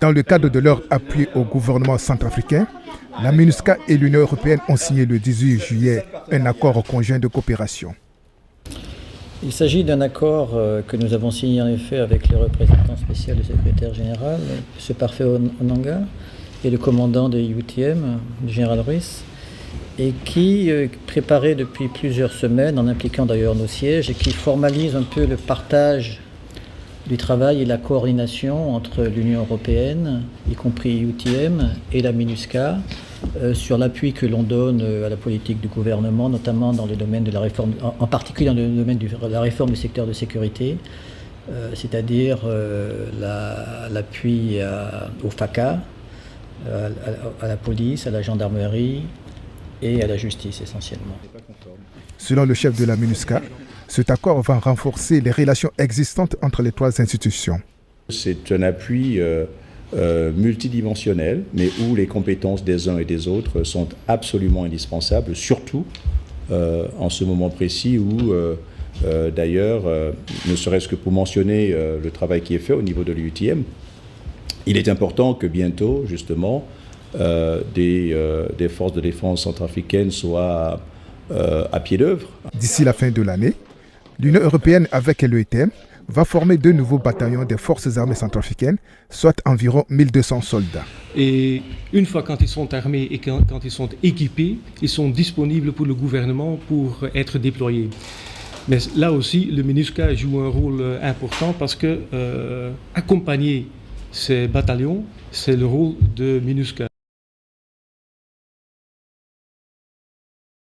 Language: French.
Dans le cadre de leur appui au gouvernement centrafricain, la MINUSCA et l'Union européenne ont signé le 18 juillet un accord conjoint de coopération. Il s'agit d'un accord que nous avons signé en effet avec le représentant spécial du secrétaire général, M. Parfait Onanga, et le commandant de UTM, le général Ruiz, et qui est préparé depuis plusieurs semaines, en impliquant d'ailleurs nos sièges, et qui formalise un peu le partage du travail et la coordination entre l'Union européenne, y compris UTM, et la MINUSCA, sur l'appui que l'on donne à la politique du gouvernement, notamment dans le domaine de la réforme, en particulier dans le domaine de la réforme du secteur de sécurité, c'est-à-dire l'appui au FACA, à la police, à la gendarmerie et à la justice essentiellement. Selon le chef de la MINUSCA, cet accord va renforcer les relations existantes entre les trois institutions. C'est un appui multidimensionnel, mais où les compétences des uns et des autres sont absolument indispensables, surtout en ce moment précis où, d'ailleurs, ne serait-ce que pour mentionner le travail qui est fait au niveau de l'UTM, il est important que bientôt, justement, des forces de défense centrafricaines soient à pied d'œuvre. D'ici la fin de l'année, l'Union européenne avec l'UTM va former 2 nouveaux bataillons des forces armées centrafricaines, soit environ 1200 soldats. Et une fois quand ils sont armés et quand ils sont équipés, ils sont disponibles pour le gouvernement pour être déployés. Mais là aussi, le MINUSCA joue un rôle important parce que accompagner ces bataillons, c'est le rôle de MINUSCA.